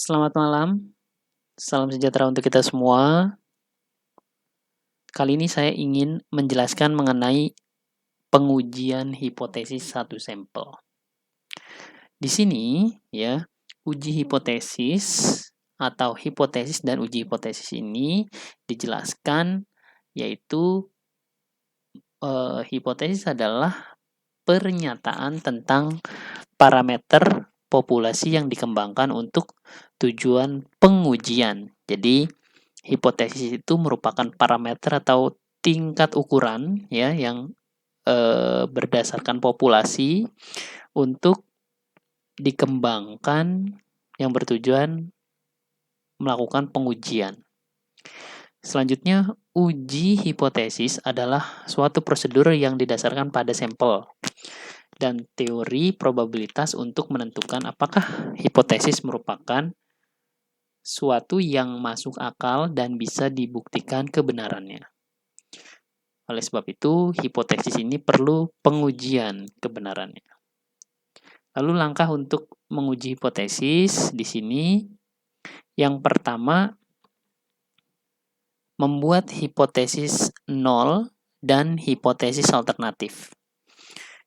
Selamat malam, salam sejahtera untuk kita semua. Kali ini saya ingin menjelaskan mengenai pengujian hipotesis satu sampel. Di sini ya, uji hipotesis atau hipotesis dan uji hipotesis ini dijelaskan yaitu hipotesis adalah pernyataan tentang parameter populasi yang dikembangkan untuk tujuan pengujian. Jadi hipotesis itu merupakan parameter atau tingkat ukuran ya yang berdasarkan populasi untuk dikembangkan yang bertujuan melakukan pengujian. Selanjutnya, uji hipotesis adalah suatu prosedur yang didasarkan pada sampel dan teori probabilitas untuk menentukan apakah hipotesis merupakan suatu yang masuk akal dan bisa dibuktikan kebenarannya. Oleh sebab itu, hipotesis ini perlu pengujian kebenarannya. Lalu langkah untuk menguji hipotesis di sini yang pertama membuat hipotesis nol dan hipotesis alternatif.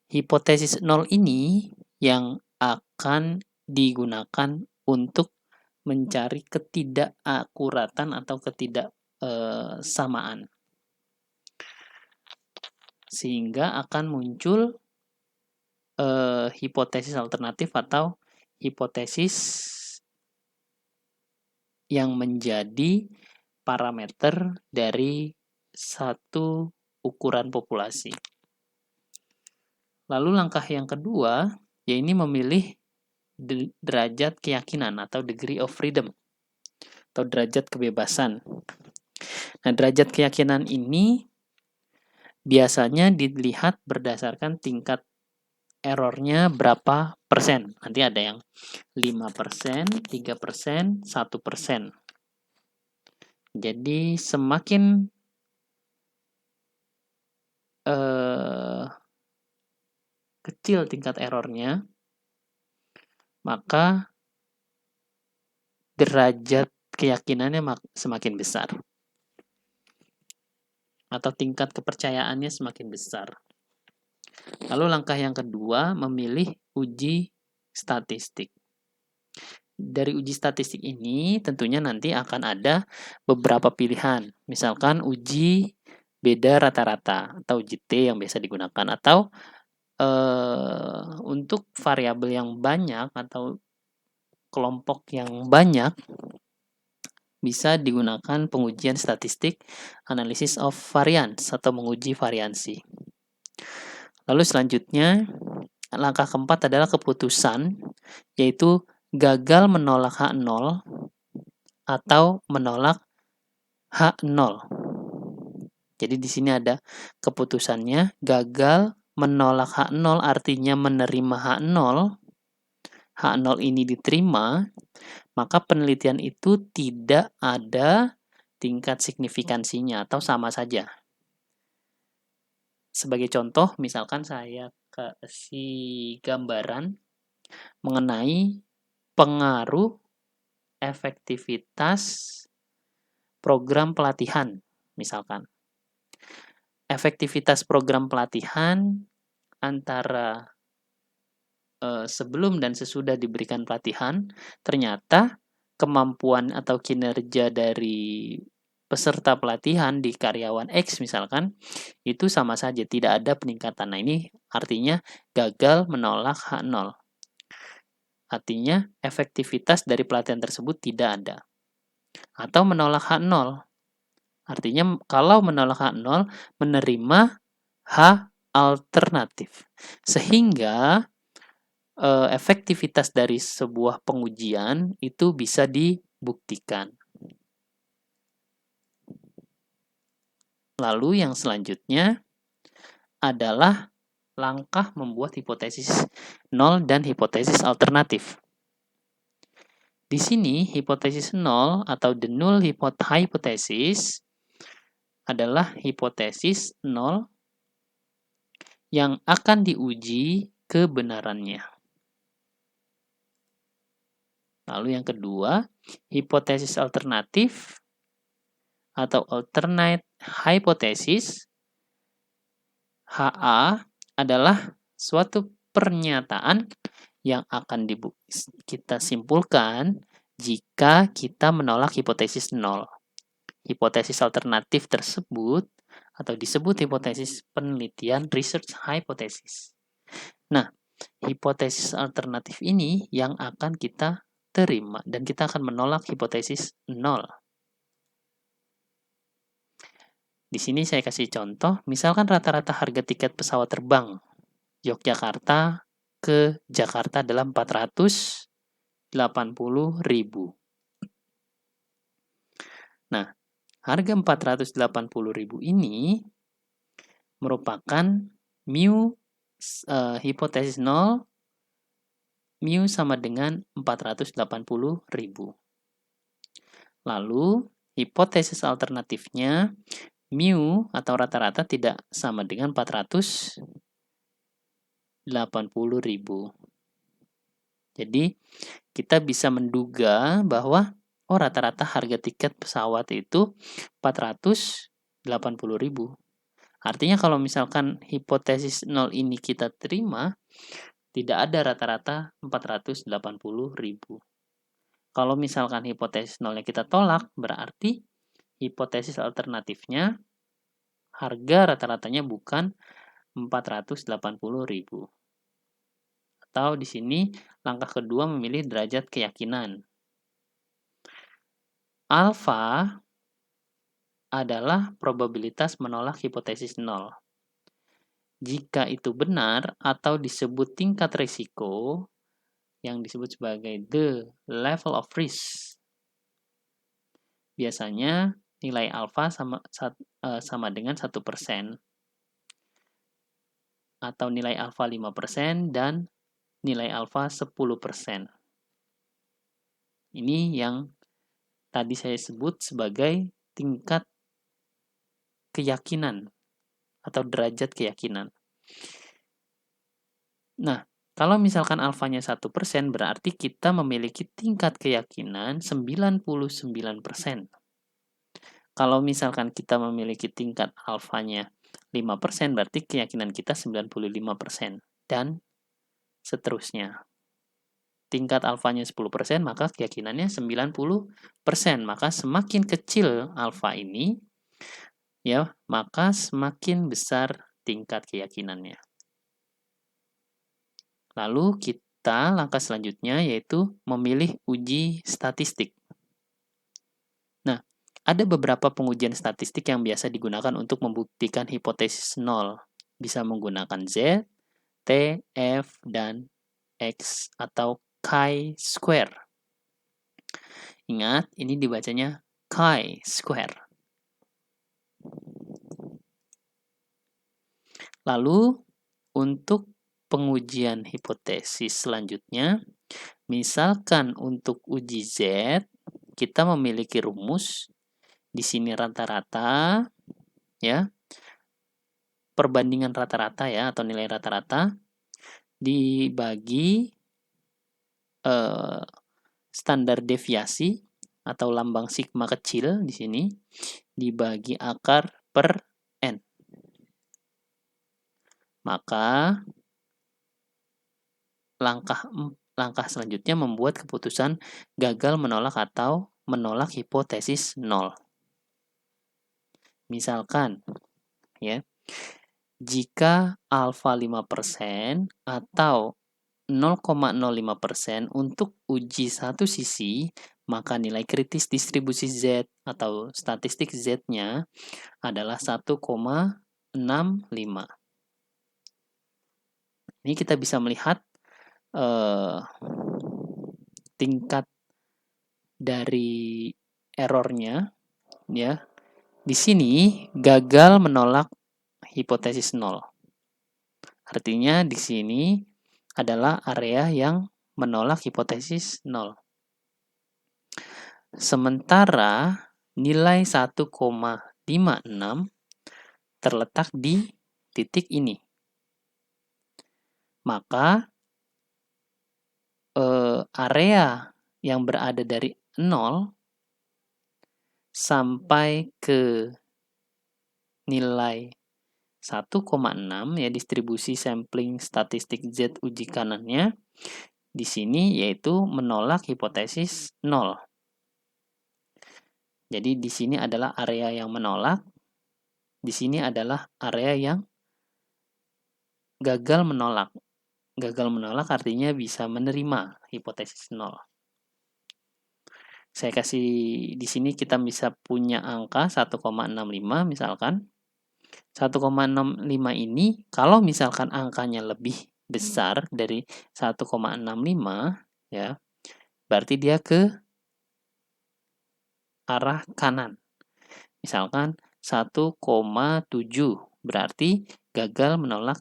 Hipotesis nol ini yang akan digunakan untuk mencari ketidakakuratan atau ketidaksamaan. Sehingga akan muncul hipotesis alternatif atau hipotesis yang menjadi parameter dari satu ukuran populasi. Lalu langkah yang kedua, yaitu memilih derajat keyakinan atau degree of freedom atau derajat kebebasan. Nah, derajat keyakinan ini biasanya dilihat berdasarkan tingkat errornya berapa persen. Nanti ada yang 5%, 3%, 1%. Jadi semakin kecil tingkat errornya, maka derajat keyakinannya semakin besar. Atau tingkat kepercayaannya semakin besar. Lalu langkah yang kedua, memilih uji statistik. Dari uji statistik ini tentunya nanti akan ada beberapa pilihan. Misalkan uji beda rata-rata atau uji T yang biasa digunakan. Atau untuk variabel yang banyak atau kelompok yang banyak bisa digunakan pengujian statistik analysis of variance atau menguji variansi. Lalu selanjutnya, langkah keempat adalah keputusan, yaitu gagal menolak H0 atau menolak H0. Jadi di sini ada keputusannya, gagal menolak H0 artinya menerima H0. H0 ini diterima, maka penelitian itu tidak ada tingkat signifikansinya atau sama saja. Sebagai contoh, misalkan saya kasih gambaran mengenai pengaruh efektivitas program pelatihan, misalkan. Efektivitas program pelatihan antara sebelum dan sesudah diberikan pelatihan, ternyata kemampuan atau kinerja dari peserta pelatihan di karyawan X misalkan, itu sama saja, tidak ada peningkatan. Nah, ini artinya gagal menolak H0. Artinya efektivitas dari pelatihan tersebut tidak ada. Atau menolak H0. Artinya kalau menolak H0, menerima H alternatif. Sehingga efektivitas dari sebuah pengujian itu bisa dibuktikan. Lalu yang selanjutnya adalah langkah membuat hipotesis nol dan hipotesis alternatif. Di sini hipotesis nol atau the null hypothesis adalah hipotesis nol yang akan diuji kebenarannya. Lalu yang kedua, hipotesis alternatif atau alternate hypothesis, HA, adalah suatu pernyataan yang akan kita simpulkan jika kita menolak hipotesis nol. Hipotesis alternatif tersebut atau disebut hipotesis penelitian research hypothesis. Nah, hipotesis alternatif ini yang akan kita terima dan kita akan menolak hipotesis nol. Di sini saya kasih contoh, misalkan rata-rata harga tiket pesawat terbang Yogyakarta ke Jakarta adalah 480.000. Nah, harga 480.000 ini merupakan mu hipotesis 0, mu sama dengan 480.000. Lalu, hipotesis alternatifnya, mu atau rata-rata tidak sama dengan 480.000. Jadi, kita bisa menduga bahwa rata-rata harga tiket pesawat itu 480.000. Artinya kalau misalkan hipotesis 0 ini kita terima, tidak ada rata-rata 480.000. Kalau misalkan hipotesis 0-nya kita tolak, berarti hipotesis alternatifnya harga rata-ratanya bukan 480.000. Atau di sini langkah kedua memilih derajat keyakinan. Alfa adalah probabilitas menolak hipotesis 0. Jika itu benar atau disebut tingkat risiko yang disebut sebagai the level of risk, biasanya nilai alfa sama dengan 1% atau nilai alfa 5% dan nilai alfa 10%. Ini yang tadi saya sebut sebagai tingkat keyakinan atau derajat keyakinan. Nah, kalau misalkan alfanya 1%, berarti kita memiliki tingkat keyakinan 99%. Kalau misalkan kita memiliki tingkat alfanya 5%, berarti keyakinan kita 95%. Dan seterusnya. Tingkat alfanya 10%, maka keyakinannya 90%. Maka semakin kecil alfa ini, ya, maka semakin besar tingkat keyakinannya. Lalu kita langkah selanjutnya yaitu memilih uji statistik. Nah, ada beberapa pengujian statistik yang biasa digunakan untuk membuktikan hipotesis 0. Bisa menggunakan Z, T, F, dan X atau chi-square. Ingat, ini dibacanya chi-square. Lalu, untuk pengujian hipotesis selanjutnya, misalkan untuk uji Z, kita memiliki rumus. Di sini rata-rata, ya, perbandingan rata-rata ya, atau nilai rata-rata, dibagi standar deviasi atau lambang sigma kecil di sini dibagi akar per n. Maka langkah selanjutnya membuat keputusan gagal menolak atau menolak hipotesis 0. Misalkan ya, jika alfa 5% atau 0,05% untuk uji satu sisi, maka nilai kritis distribusi Z atau statistik Z-nya adalah 1,65. Ini kita bisa melihat tingkat dari errornya, ya. Di sini gagal menolak hipotesis 0. Artinya di sini adalah area yang menolak hipotesis 0. Sementara nilai 1,56 terletak di titik ini. Maka area yang berada dari 0 sampai ke nilai 1,6 ya, distribusi sampling statistik Z uji kanannya di sini yaitu menolak hipotesis 0. Jadi di sini adalah area yang menolak, di sini adalah area yang gagal menolak. Gagal menolak artinya bisa menerima hipotesis 0. Saya kasih di sini kita bisa punya angka 1,65 misalkan. 1,65 ini kalau misalkan angkanya lebih besar dari 1,65 ya, berarti dia ke arah kanan. Misalkan 1,7 berarti gagal menolak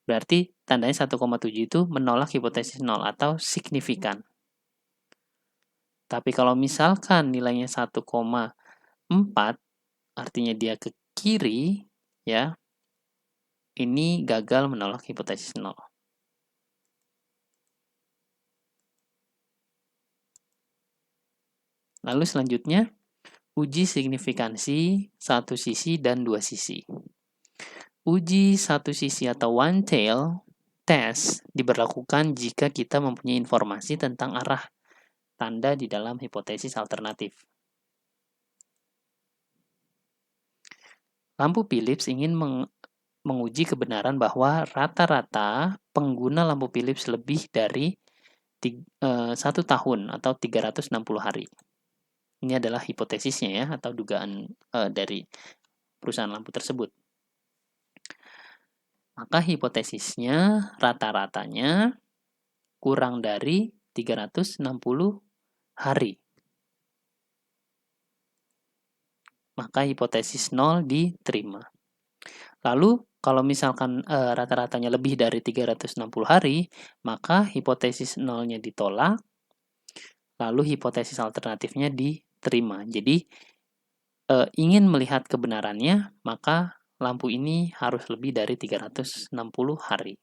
berarti tandanya 1,7 itu menolak hipotesis 0 atau signifikan. Tapi kalau misalkan nilainya 1,4 artinya dia ke kiri ya, ini gagal menolak hipotesis 0. Lalu selanjutnya uji signifikansi satu sisi dan dua sisi. Uji satu sisi atau one tail test diberlakukan jika kita mempunyai informasi tentang arah tanda di dalam hipotesis alternatif. Lampu Philips ingin menguji kebenaran bahwa rata-rata pengguna lampu Philips lebih dari 1 tahun atau 360 hari. Ini adalah hipotesisnya ya, atau dugaan dari perusahaan lampu tersebut. Maka hipotesisnya rata-ratanya kurang dari 360 hari. Maka hipotesis 0 diterima. Lalu kalau misalkan rata-ratanya lebih dari 360 hari, maka hipotesis 0-nya ditolak, lalu hipotesis alternatifnya diterima. Jadi ingin melihat kebenarannya, maka lampu ini harus lebih dari 360 hari.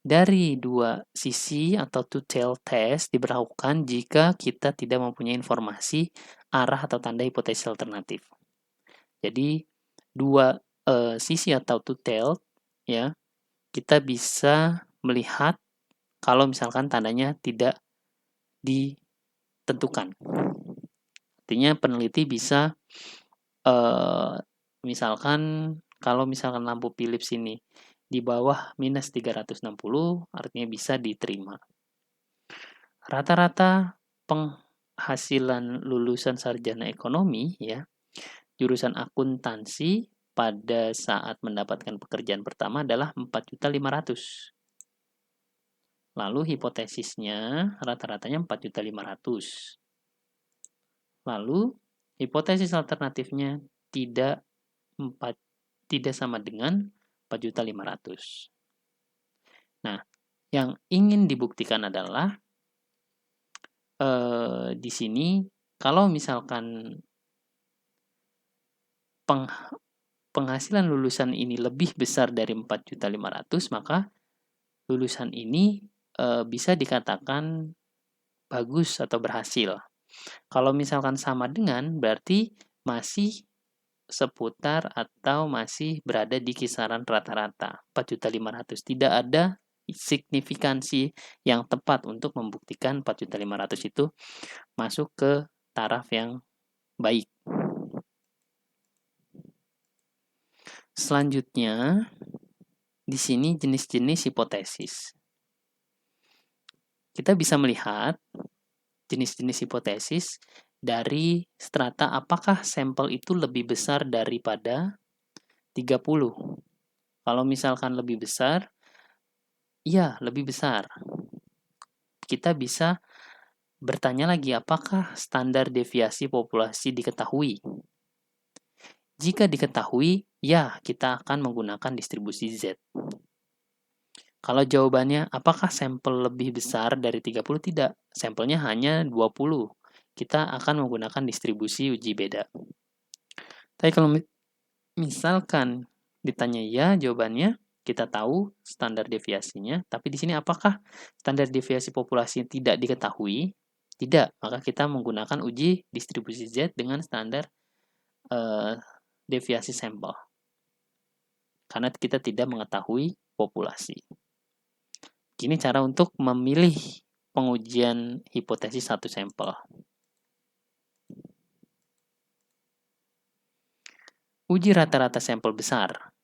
Dari dua sisi atau two-tail test diberlakukan jika kita tidak mempunyai informasi arah atau tanda hipotesis alternatif. Jadi dua sisi atau two-tail ya, kita bisa melihat kalau misalkan tandanya tidak ditentukan. Artinya peneliti bisa misalkan kalau misalkan lampu Philips ini di bawah minus 360 artinya bisa diterima. Rata-rata penghasilan lulusan sarjana ekonomi ya, jurusan akuntansi pada saat mendapatkan pekerjaan pertama adalah 4.500.000. Lalu hipotesisnya rata-ratanya 4.500.000. Lalu hipotesis alternatifnya tidak sama dengan 4.500.000. Nah, yang ingin dibuktikan adalah di sini kalau misalkan penghasilan lulusan ini lebih besar dari 4.500.000, maka lulusan ini bisa dikatakan bagus atau berhasil. Kalau misalkan sama dengan, berarti masih seputar atau masih berada di kisaran rata-rata 4.500.000. Tidak ada signifikansi yang tepat untuk membuktikan 4.500.000 itu masuk ke taraf yang baik. Selanjutnya, di sini jenis-jenis hipotesis. Kita bisa melihat jenis-jenis hipotesis dari strata apakah sampel itu lebih besar daripada 30. Kalau misalkan lebih besar, iya lebih besar. Kita bisa bertanya lagi apakah standar deviasi populasi diketahui. Jika diketahui, ya kita akan menggunakan distribusi Z. Kalau jawabannya apakah sampel lebih besar dari 30? Tidak, sampelnya hanya 20. Kita akan menggunakan distribusi uji beda. Tapi kalau misalkan ditanya ya jawabannya, Kita tahu standar deviasinya, tapi di sini apakah standar deviasi populasi tidak diketahui? Tidak, maka kita menggunakan uji distribusi Z dengan standar deviasi sampel. Karena kita tidak mengetahui populasi. Ini cara untuk memilih pengujian hipotesis satu sampel. Uji rata-rata sampel besar.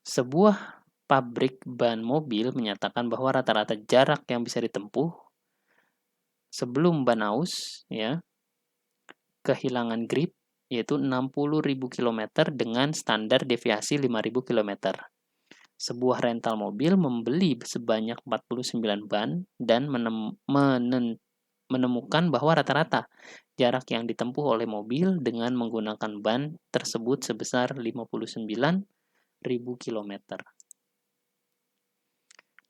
Sebuah pabrik ban mobil menyatakan bahwa rata-rata jarak yang bisa ditempuh sebelum ban aus kehilangan grip yaitu 60.000 km dengan standar deviasi 5.000 km. Sebuah rental mobil membeli sebanyak 49 ban dan menemukan bahwa rata-rata jarak yang ditempuh oleh mobil dengan menggunakan ban tersebut sebesar 59.000 km.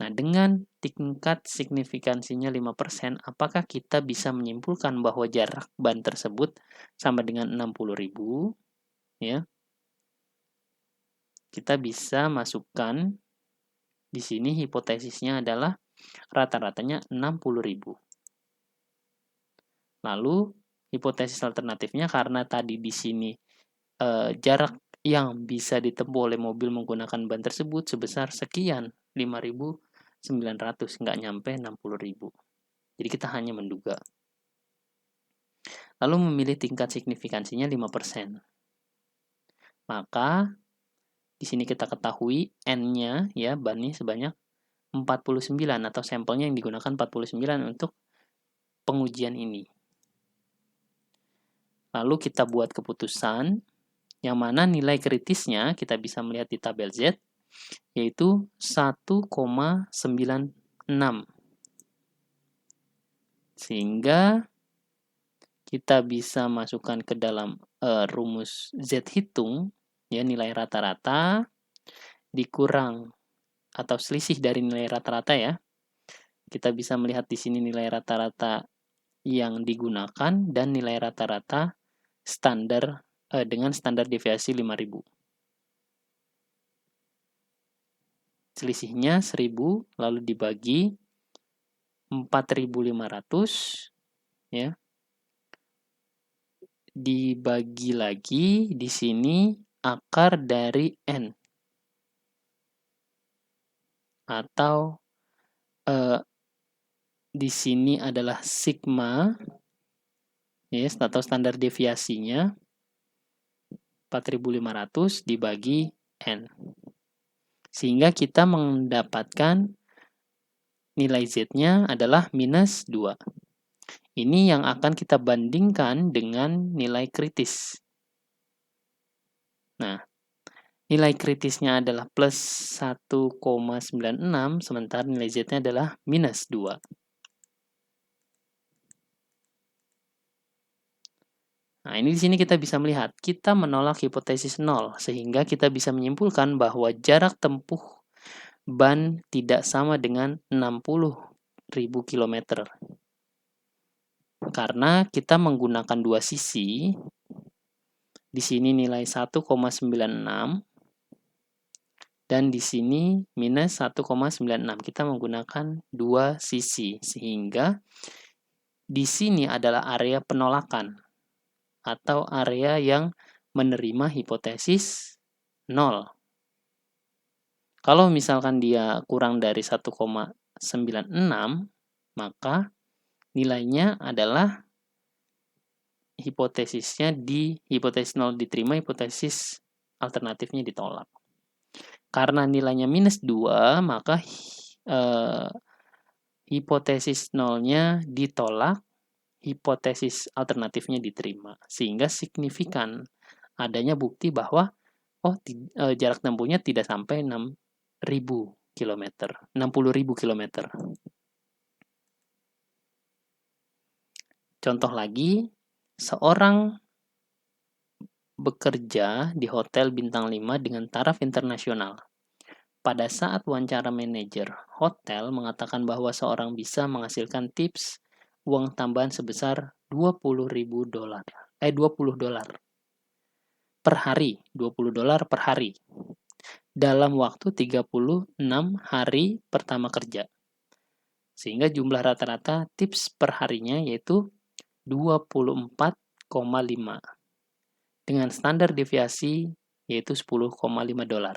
Nah, dengan tingkat signifikansinya 5%, apakah kita bisa menyimpulkan bahwa jarak ban tersebut sama dengan 60.000? Ya. Kita bisa masukkan di sini hipotesisnya adalah rata-ratanya 60.000. Lalu hipotesis alternatifnya karena tadi di sini jarak yang bisa ditempuh oleh mobil menggunakan ban tersebut sebesar sekian, 5.900, nggak nyampe 60.000. Jadi kita hanya menduga. Lalu memilih tingkat signifikansinya 5%. Maka di sini kita ketahui N-nya ya, bannya sebanyak 49 atau sampelnya yang digunakan 49 untuk pengujian ini. Lalu kita buat keputusan yang mana nilai kritisnya kita bisa melihat di tabel Z yaitu 1,96. Sehingga kita bisa masukkan ke dalam rumus Z hitung ya, nilai rata-rata dikurang atau selisih dari nilai rata-rata ya. Kita bisa melihat di sini nilai rata-rata yang digunakan dan nilai rata-rata standar dengan standar deviasi 5.000. Selisihnya 1.000 lalu dibagi 4.500 ya. Dibagi lagi di sini akar dari N. Atau di sini adalah sigma ya, atau standar deviasinya 4.500 dibagi N. Sehingga kita mendapatkan nilai Z-nya adalah minus 2. Ini yang akan kita bandingkan dengan nilai kritis. Nah, nilai kritisnya adalah plus 1,96, sementara nilai Z-nya adalah minus 2. Nah, ini di sini kita bisa melihat, kita menolak hipotesis 0, sehingga kita bisa menyimpulkan bahwa jarak tempuh ban tidak sama dengan 60.000 km. Karena kita menggunakan dua sisi, di sini nilai 1,96, dan di sini minus 1,96. Kita menggunakan dua sisi, sehingga di sini adalah area penolakan atau area yang menerima hipotesis 0. Kalau misalkan dia kurang dari 1,96, maka nilainya adalah hipotesisnya hipotesis 0 diterima, hipotesis alternatifnya ditolak. Karena nilainya minus 2, maka hipotesis 0-nya ditolak, hipotesis alternatifnya diterima. Sehingga signifikan adanya bukti bahwa jarak tempuhnya tidak sampai 60.000 km. Contoh lagi, seorang bekerja di hotel bintang 5 dengan taraf internasional. Pada saat wawancara manajer hotel mengatakan bahwa seorang bisa menghasilkan tips uang tambahan sebesar $20 per hari, $20 per hari. dalam waktu 36 hari pertama kerja. Sehingga jumlah rata-rata tips per harinya yaitu 24,5 dengan standar deviasi yaitu 10,5 dolar.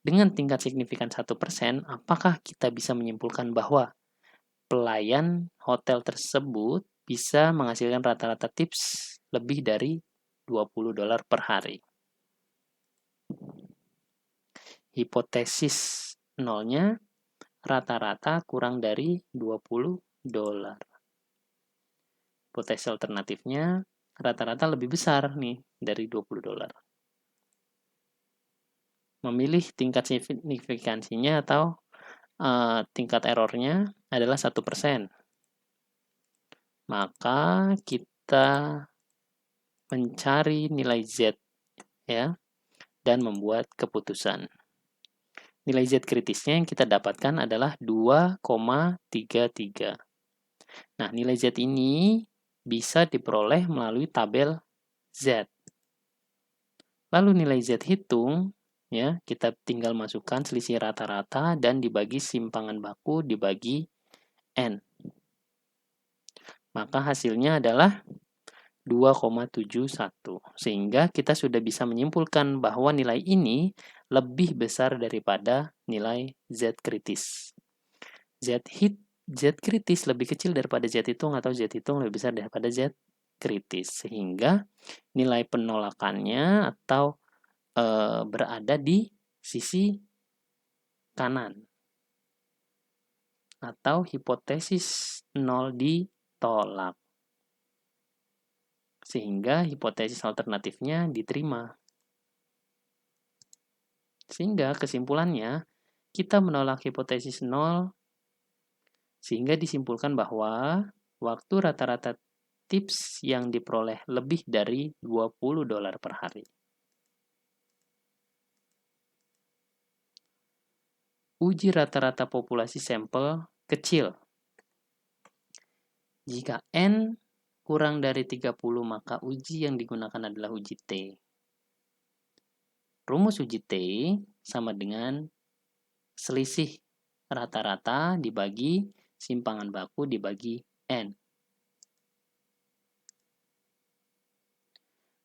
Dengan tingkat signifikan 1%, apakah kita bisa menyimpulkan bahwa pelayan hotel tersebut bisa menghasilkan rata-rata tips lebih dari 20 dolar per hari? Hipotesis nolnya rata-rata kurang dari 20 dolar. Hipotesis alternatifnya rata-rata lebih besar nih dari 20 dolar. Memilih tingkat signifikansinya atau tingkat errornya adalah 1%. Maka kita mencari nilai Z ya dan membuat keputusan. Nilai Z kritisnya yang kita dapatkan adalah 2,33. Nah, nilai Z ini bisa diperoleh melalui tabel Z. Lalu nilai Z hitung, ya, kita tinggal masukkan selisih rata-rata dan dibagi simpangan baku dibagi N. Maka hasilnya adalah 2,71. Sehingga kita sudah bisa menyimpulkan bahwa nilai ini lebih besar daripada nilai Z kritis. Z kritis lebih kecil daripada Z hitung atau Z hitung lebih besar daripada Z kritis. Sehingga nilai penolakannya atau berada di sisi kanan. Atau hipotesis 0 ditolak. Sehingga hipotesis alternatifnya diterima. Sehingga kesimpulannya, kita menolak hipotesis 0, sehingga disimpulkan bahwa waktu rata-rata tips yang diperoleh lebih dari 20 dolar per hari. Uji rata-rata populasi sampel kecil. Jika N kurang dari 30, maka uji yang digunakan adalah uji T. Rumus uji T sama dengan selisih rata-rata dibagi simpangan baku dibagi N.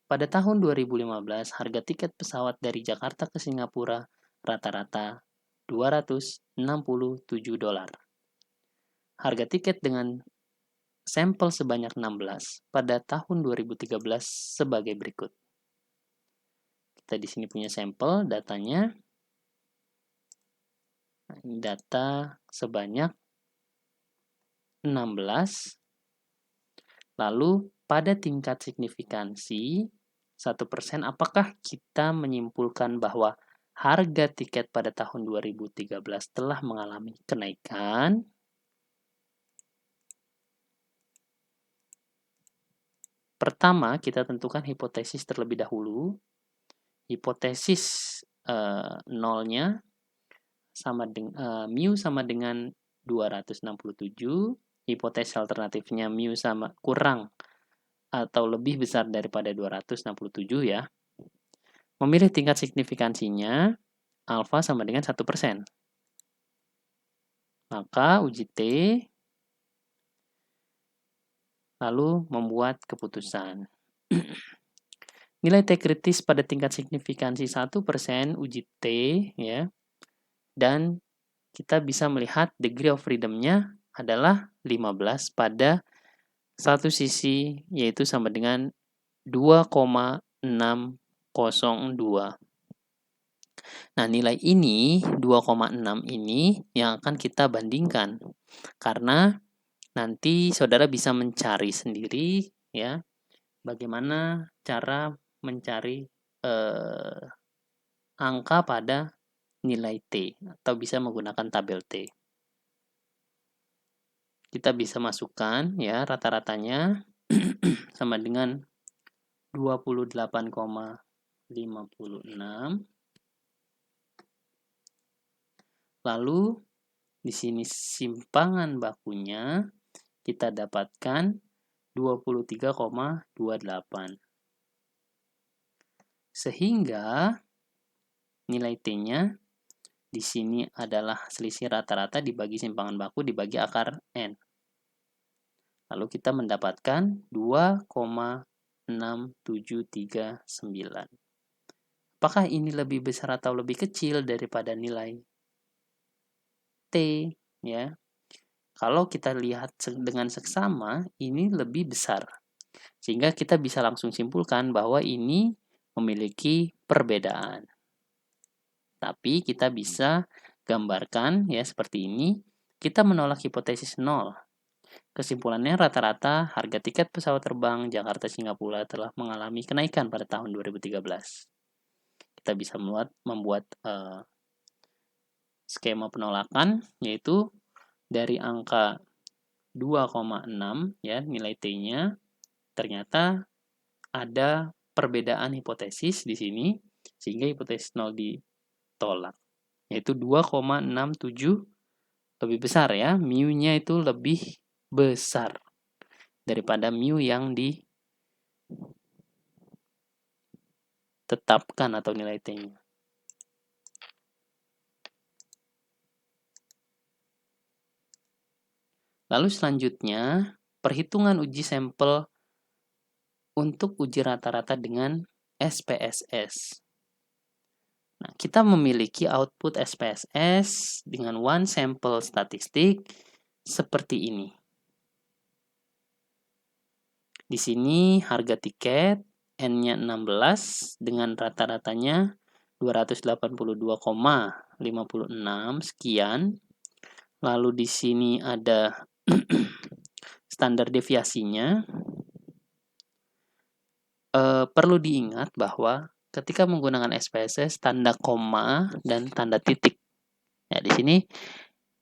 Pada tahun 2015, harga tiket pesawat dari Jakarta ke Singapura rata-rata 267 dolar. Harga tiket dengan sampel sebanyak 16 pada tahun 2013 sebagai berikut. Kita di sini punya sampel datanya. Data sebanyak 16. Lalu pada tingkat signifikansi 1%, apakah kita menyimpulkan bahwa harga tiket pada tahun 2013 telah mengalami kenaikan? Pertama, kita tentukan hipotesis terlebih dahulu. Hipotesis nolnya sama dengan mu sama dengan 267. Hipotesis alternatifnya mu sama kurang atau lebih besar daripada 267 ya. Memilih tingkat signifikansinya alfa sama dengan 1%. Maka uji T lalu membuat keputusan. Nilai T kritis pada tingkat signifikansi 1% uji T ya. Dan kita bisa melihat degree of freedom-nya adalah 15 pada satu sisi yaitu sama dengan 2,602. Nah, nilai ini 2,6 ini yang akan kita bandingkan. Karena nanti saudara bisa mencari sendiri ya bagaimana cara mencari angka pada nilai T atau bisa menggunakan tabel T. Kita bisa masukkan ya rata-ratanya sama dengan 28,56. Lalu di sini simpangan bakunya kita dapatkan 23,28. Sehingga nilai T-nya di sini adalah selisih rata-rata dibagi simpangan baku dibagi akar N. Lalu kita mendapatkan 2,6739. Apakah ini lebih besar atau lebih kecil daripada nilai T? Ya, kalau kita lihat dengan seksama, ini lebih besar. Sehingga kita bisa langsung simpulkan bahwa ini memiliki perbedaan. Tapi kita bisa gambarkan ya seperti ini. Kita menolak hipotesis 0. Kesimpulannya rata-rata harga tiket pesawat terbang Jakarta-Singapura telah mengalami kenaikan pada tahun 2013. Kita bisa membuat skema penolakan, yaitu dari angka 2,6 ya nilai T-nya, ternyata ada perbedaan hipotesis di sini sehingga hipotesis 0 ditolak, yaitu 2,67 lebih besar ya, mu-nya itu lebih besar daripada mu yang ditetapkan atau nilai T-nya. Lalu selanjutnya, perhitungan uji sampel untuk uji rata-rata dengan SPSS. Nah, kita memiliki output SPSS dengan one sample statistik seperti ini. Di sini harga tiket N-nya 16 dengan rata-ratanya 282,56 sekian. Lalu di sini ada standar deviasinya. Perlu diingat bahwa ketika menggunakan SPSS, tanda koma dan tanda titik. Ya, di sini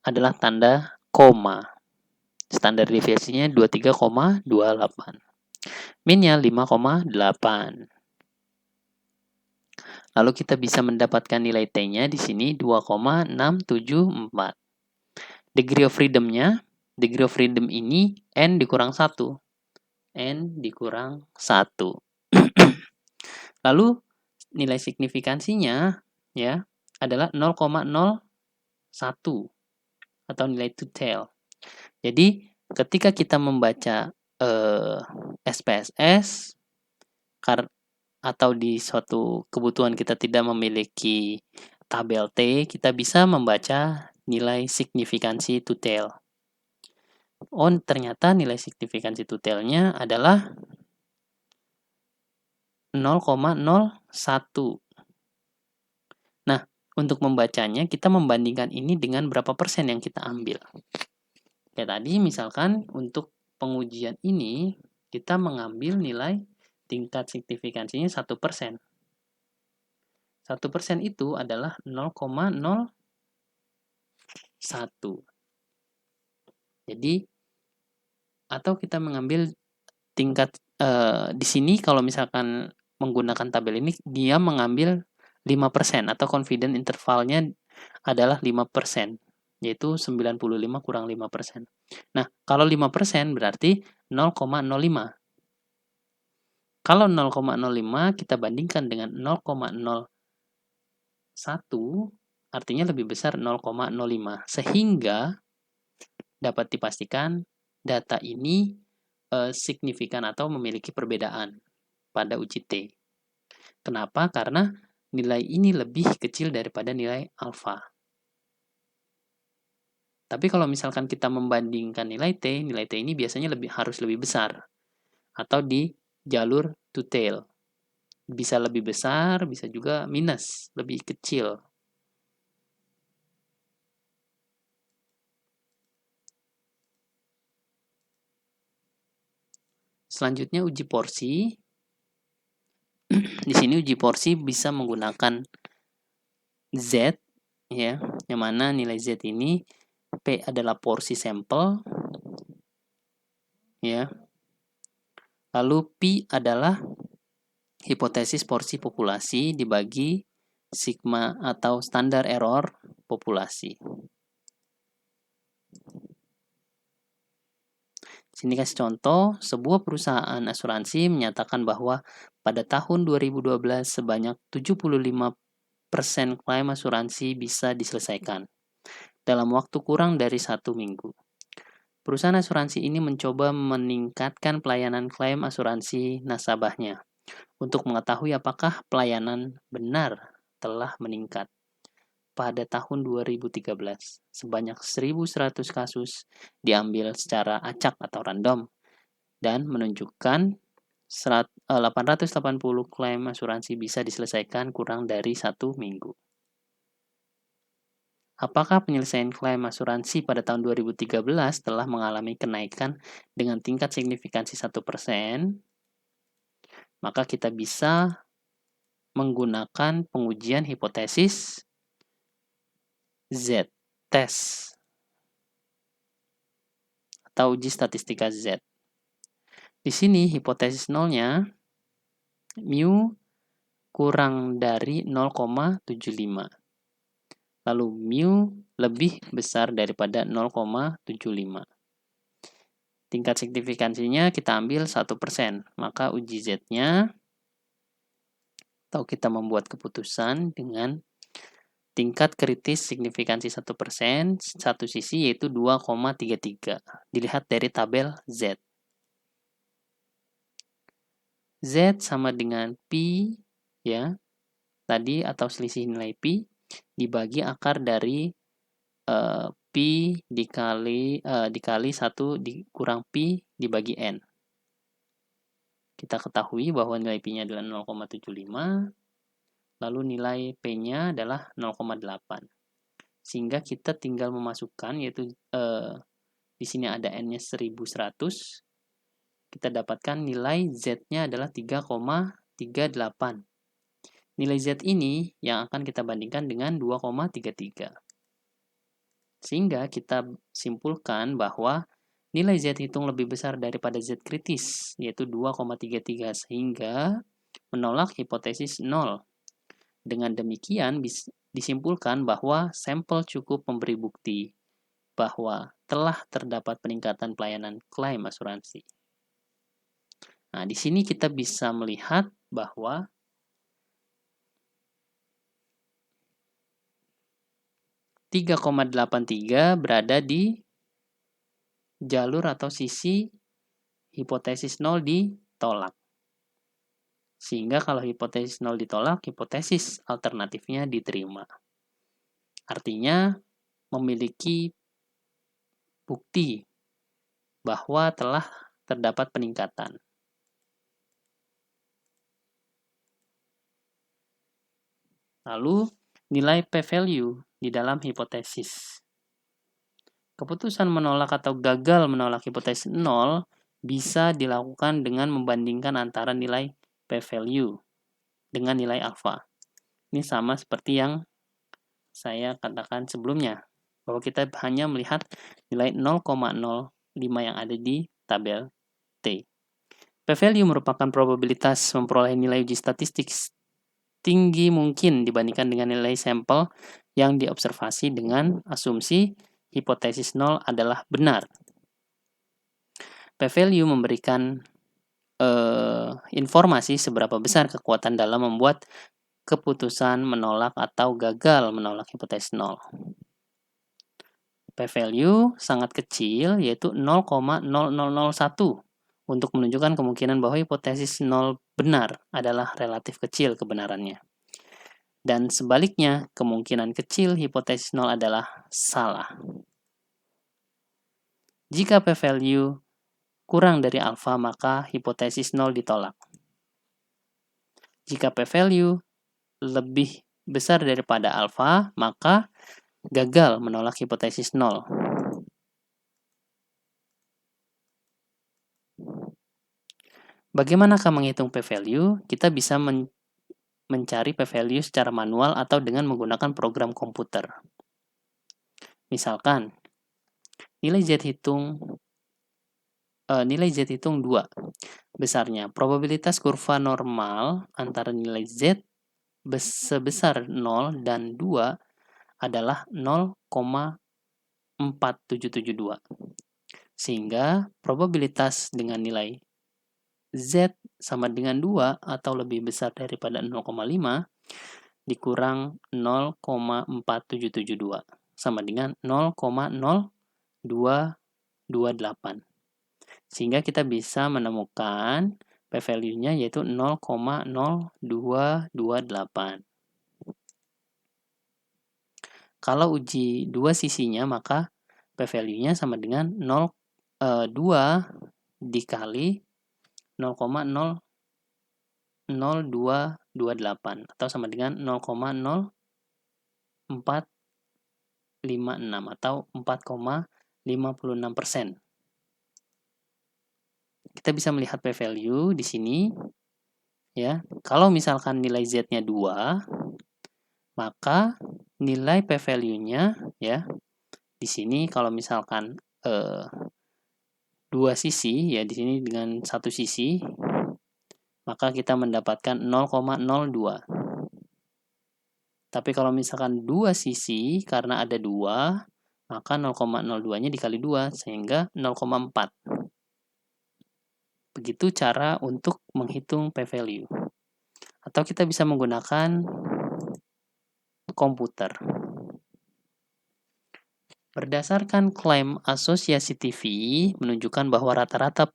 adalah tanda koma. Standar deviasinya 23,28. Min-nya 5,8. Lalu kita bisa mendapatkan nilai T-nya di sini 2,674. Degree of freedom ini N dikurang 1. N dikurang 1. Lalu nilai signifikansinya ya adalah 0,01 atau nilai to-tail. Jadi ketika kita membaca SPSS atau di suatu kebutuhan kita tidak memiliki tabel T, kita bisa membaca nilai signifikansi to-tail. Oh, ternyata nilai signifikansi to-tailnya adalah 0,01. Nah, untuk membacanya kita membandingkan ini dengan berapa persen yang kita ambil. Kayak tadi misalkan untuk pengujian ini kita mengambil nilai tingkat signifikansinya 1%. 1% itu adalah 0,01. Jadi atau kita mengambil tingkat di sini kalau misalkan menggunakan tabel ini dia mengambil 5% atau confidence intervalnya adalah 5%, yaitu 95 kurang 5%. Nah, kalau 5% berarti 0,05. Kalau 0,05 kita bandingkan dengan 0,01 artinya lebih besar 0,05. Sehingga dapat dipastikan data ini signifikan atau memiliki perbedaan pada uji T. Kenapa? Karena nilai ini lebih kecil daripada nilai alfa. Tapi kalau misalkan kita membandingkan nilai T ini biasanya harus lebih besar. Atau di jalur to tail. Bisa lebih besar, bisa juga minus, lebih kecil. Selanjutnya uji porsi. Di sini uji porsi bisa menggunakan Z ya, yang mana nilai Z ini P adalah porsi sampel ya. Lalu P adalah hipotesis porsi populasi dibagi sigma atau standar error populasi. Sini kasih contoh, sebuah perusahaan asuransi menyatakan bahwa pada tahun 2012 sebanyak 75 klaim asuransi bisa diselesaikan dalam waktu kurang dari 1 minggu. Perusahaan asuransi ini mencoba meningkatkan pelayanan klaim asuransi nasabahnya untuk mengetahui apakah pelayanan benar telah meningkat. Pada tahun 2013, sebanyak 1.100 kasus diambil secara acak atau random dan menunjukkan 880 klaim asuransi bisa diselesaikan kurang dari 1 minggu. Apakah penyelesaian klaim asuransi pada tahun 2013 telah mengalami kenaikan dengan tingkat signifikansi 1%? Maka kita bisa menggunakan pengujian hipotesis Z-test atau uji statistika Z. Di sini hipotesis nolnya mu kurang dari 0,75. Lalu mu lebih besar daripada 0,75. Tingkat signifikansinya kita ambil 1%. Maka uji Z-nya atau kita membuat keputusan dengan tingkat kritis signifikansi 1%, satu sisi yaitu 2,33. Dilihat dari tabel Z. Z sama dengan Pi, ya, tadi atau selisih nilai Pi, dibagi akar dari Pi dikali 1 dikurang Pi dibagi N. Kita ketahui bahwa nilai Pi-nya adalah 0,75, lalu nilai P-nya adalah 0,8. Sehingga kita tinggal memasukkan, yaitu di sini ada N-nya 1100, kita dapatkan nilai Z-nya adalah 3,38. Nilai Z ini yang akan kita bandingkan dengan 2,33. Sehingga kita simpulkan bahwa nilai Z hitung lebih besar daripada Z kritis, yaitu 2,33, sehingga menolak hipotesis 0. Dengan demikian disimpulkan bahwa sampel cukup memberi bukti bahwa telah terdapat peningkatan pelayanan klaim asuransi. Nah, di sini kita bisa melihat bahwa (3,83) berada di jalur atau sisi hipotesis 0 ditolak. Sehingga kalau hipotesis 0 ditolak, hipotesis alternatifnya diterima. Artinya memiliki bukti bahwa telah terdapat peningkatan. Lalu nilai p-value di dalam hipotesis. Keputusan menolak atau gagal menolak hipotesis 0 bisa dilakukan dengan membandingkan antara nilai p-value dengan nilai alfa. Ini sama seperti yang saya katakan sebelumnya, bahwa kita hanya melihat nilai 0,05 yang ada di tabel T. P-value merupakan probabilitas memperoleh nilai uji statistik tinggi mungkin dibandingkan dengan nilai sampel yang diobservasi dengan asumsi hipotesis 0 adalah benar. P-value memberikan informasi seberapa besar kekuatan dalam membuat keputusan menolak atau gagal menolak hipotesis 0. P-value sangat kecil, yaitu 0,0001, untuk menunjukkan kemungkinan bahwa hipotesis 0 benar adalah relatif kecil kebenarannya. Dan sebaliknya, kemungkinan kecil hipotesis 0 adalah salah. Jika p-value kurang dari alfa, maka hipotesis 0 ditolak. Jika p-value lebih besar daripada alfa, maka gagal menolak hipotesis 0. Bagaimanakah menghitung p-value? Kita bisa mencari p-value secara manual atau dengan menggunakan program komputer. Misalkan, nilai Z hitung 2 besarnya. Probabilitas kurva normal antara nilai Z sebesar 0 dan 2 adalah 0,4772. Sehingga probabilitas dengan nilai Z sama dengan 2 atau lebih besar daripada 0,5 dikurang 0,4772 sama dengan 0,0228. Sehingga kita bisa menemukan p-value-nya yaitu 0,0228. Kalau uji dua sisinya maka p-value-nya sama dengan 2 dikali 0,0228 atau sama dengan 0,0456 atau 4,56%. Kita bisa melihat p-value di sini ya. Kalau misalkan nilai z-nya 2, maka nilai p-value-nya ya di sini kalau misalkan dua sisi ya di sini dengan satu sisi maka kita mendapatkan 0,02. Tapi kalau misalkan dua sisi karena ada 2 maka 0,02-nya dikali 2 sehingga 0,4. Begitu cara untuk menghitung p-value. Atau kita bisa menggunakan komputer. Berdasarkan klaim Asosiasi TV menunjukkan bahwa rata-rata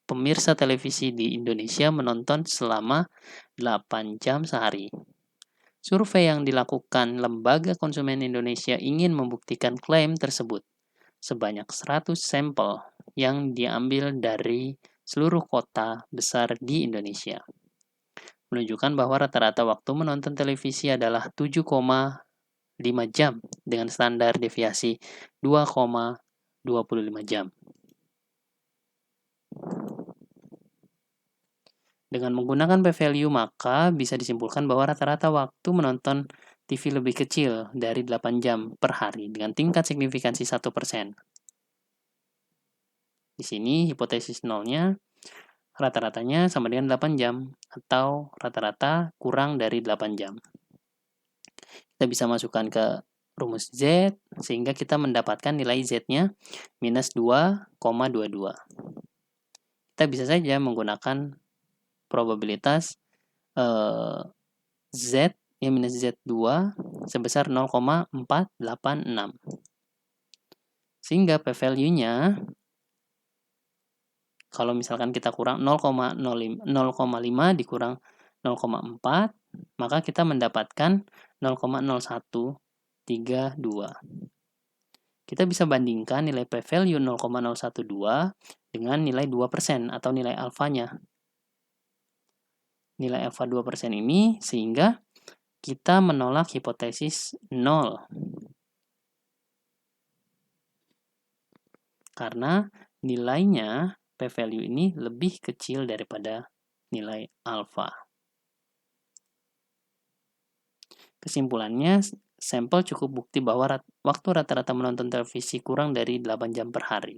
pemirsa televisi di Indonesia menonton selama 8 jam sehari. Survei yang dilakukan Lembaga Konsumen Indonesia ingin membuktikan klaim tersebut. Sebanyak 100 sampel yang diambil dari seluruh kota besar di Indonesia menunjukkan bahwa rata-rata waktu menonton televisi adalah 7,5 jam dengan standar deviasi 2,25 jam. Dengan menggunakan p-value maka bisa disimpulkan bahwa rata-rata waktu menonton TV lebih kecil dari 8 jam per hari dengan tingkat signifikansi 1%. Di sini hipotesis nolnya rata-ratanya sama dengan 8 jam atau rata-rata kurang dari 8 jam. Kita bisa masukkan ke rumus Z sehingga kita mendapatkan nilai Z-nya minus 2,22. Kita bisa saja menggunakan probabilitas Z ya minus Z2 sebesar 0,486. Sehingga p-value-nya kalau misalkan kita kurang 0,5 dikurang 0,4 maka kita mendapatkan 0,0132. Kita bisa bandingkan nilai p-value 0,012 dengan nilai 2% atau nilai alfanya. Nilai alfa 2% ini sehingga kita menolak hipotesis 0. Karena nilainya p-value ini lebih kecil daripada nilai alfa. Kesimpulannya, sampel cukup bukti bahwa waktu rata-rata menonton televisi kurang dari 8 jam per hari.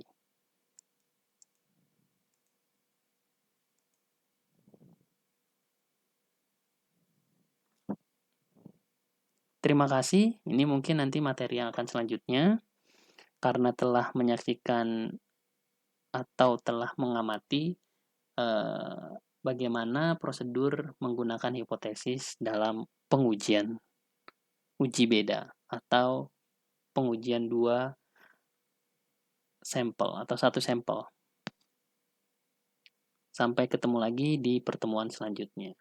Terima kasih, ini mungkin nanti materi yang akan selanjutnya. Karena telah menyaksikan atau telah mengamati bagaimana prosedur menggunakan hipotesis dalam pengujian uji beda atau pengujian 2 sampel atau 1 sampel. Sampai ketemu lagi di pertemuan selanjutnya.